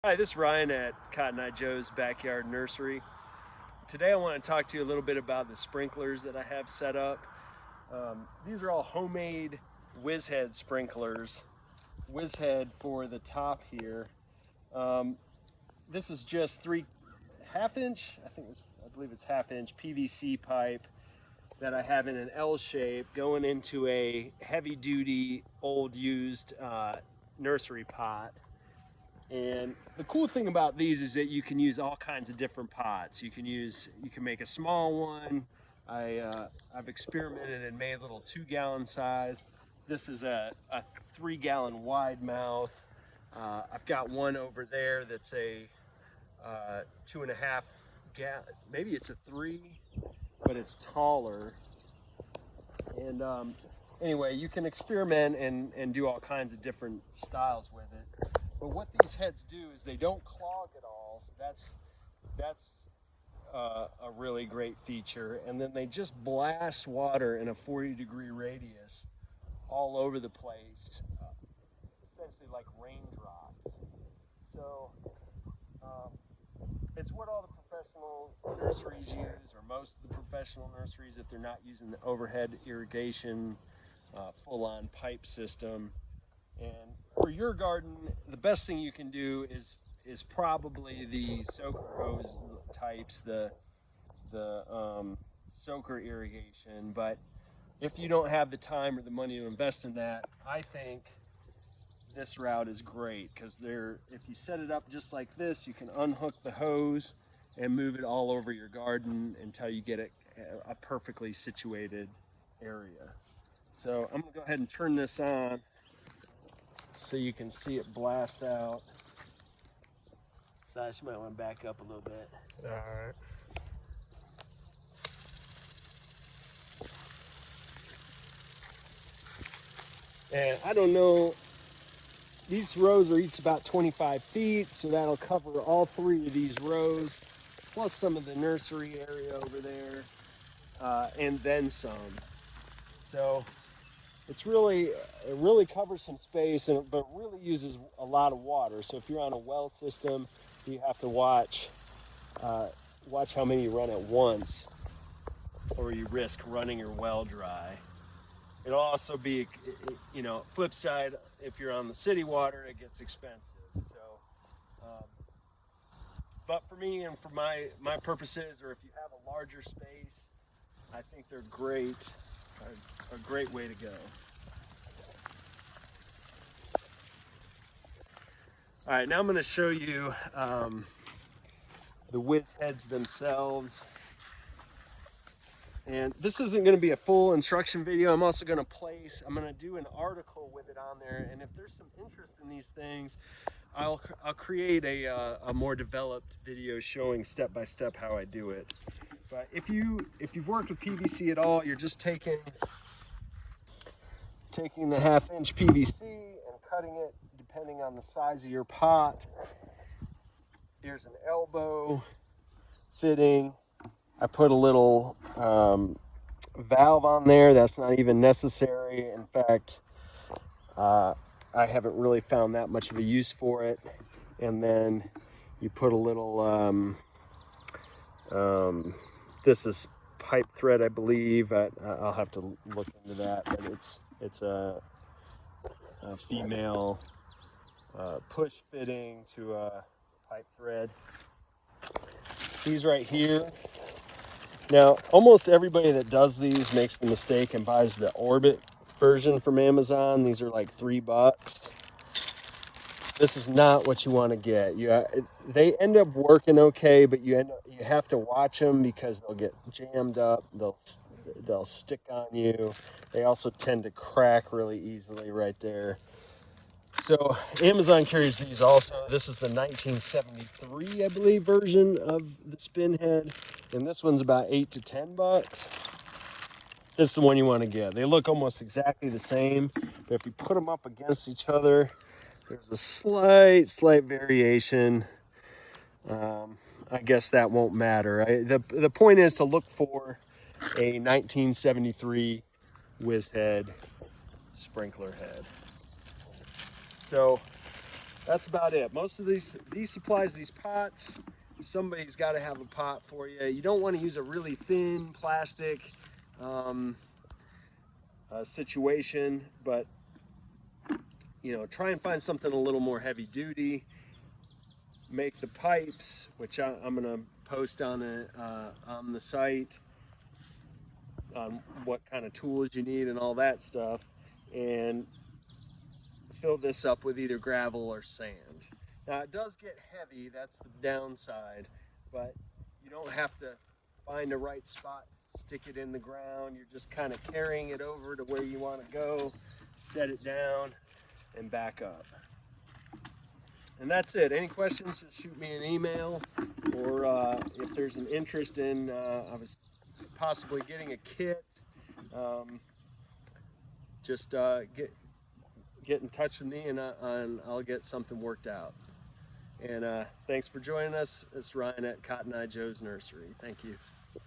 Hi, this is Ryan at Cotton Eye Joe's Backyard Nursery. Today I want to talk to you a little bit about the sprinklers that I have set up. These are all homemade Whiz head sprinklers. Whiz head for the top here. Um, this is just 3.5 inch, I believe it's half-inch PVC pipe that I have in an L shape going into a heavy-duty, old used nursery pot. And the cool thing about these is that you can use all kinds of different pots. You can make a small one. I've experimented and made a little 2-gallon size. This is a 3-gallon wide mouth. I've got one over there that's a 2.5 gallon, maybe it's a 3, but it's taller. And anyway, you can experiment and do all kinds of different styles with it. But what these heads do is they don't clog at all, so that's a really great feature. And then they just blast water in a 40-degree radius all over the place, essentially like raindrops. So it's what all the professional nurseries use, or most of the professional nurseries, if they're not using the overhead irrigation, full-on pipe system. And for your garden, the best thing you can do is probably the soaker hose types, the soaker irrigation. But if you don't have the time or the money to invest in that, I think this route is great, because if you set it up just like this, you can unhook the hose and move it all over your garden until you get a perfectly situated area. So I'm gonna go ahead and turn this on so you can see it blast out. Silas, you might want to back up a little bit. All right. And I don't know, these rows are each about 25 feet, so that'll cover all 3 of these rows, plus some of the nursery area over there, and then some. So it really covers some space, but it really uses a lot of water. So if you're on a well system, you have to watch how many you run at once, or you risk running your well dry. It'll also be, flip side, if you're on the city water, it gets expensive. So, but for me and for my purposes, or if you have a larger space, I think they're great, a great way to go. All right, now I'm going to show you the Whiz heads themselves. And this isn't going to be a full instruction video. I'm also going to do an article with it on there. And if there's some interest in these things, I'll create a more developed video showing step by step how I do it. But if you've worked with PVC at all, you're just taking the 1/2-inch PVC and cutting it depending on the size of your pot. Here's an elbow fitting. I put a little valve on there. That's not even necessary. In fact, I haven't really found that much of a use for it. And then you put a little, this is pipe thread, I believe. I'll have to look into that, but it's a female push fitting to a pipe thread. These right here. Now, almost everybody that does these makes the mistake and buys the Orbit version from Amazon. These are like $3. This is not what you want to get. They end up working okay, but you have to watch them because they'll get jammed up. They'll stick on you. They also tend to crack really easily right there. So Amazon carries these also. This is the 1973, I believe, version of the spin head. And this one's about $8 to $10. This is the one you want to get. They look almost exactly the same, but if you put them up against each other, there's a slight variation. I guess that won't matter. The point is to look for a 1973 Whiz head sprinkler head. So that's about it. Most of these supplies, these pots, somebody's got to have a pot for you. You don't want to use a really thin plastic situation, but you know, try and find something a little more heavy duty. Make the pipes, which I'm gonna post on the site on what kind of tools you need and all that stuff, and fill this up with either gravel or sand. Now it does get heavy, that's the downside, but you don't have to find the right spot to stick it in the ground. You're just kind of carrying it over to where you want to go, set it down, and back up. And that's it. Any questions, just shoot me an email, or if there's an interest in I was possibly getting a kit, just get in touch with me, and I'll get something worked out. And thanks for joining us. It's Ryan at Cotton Eye Joe's Nursery. Thank you.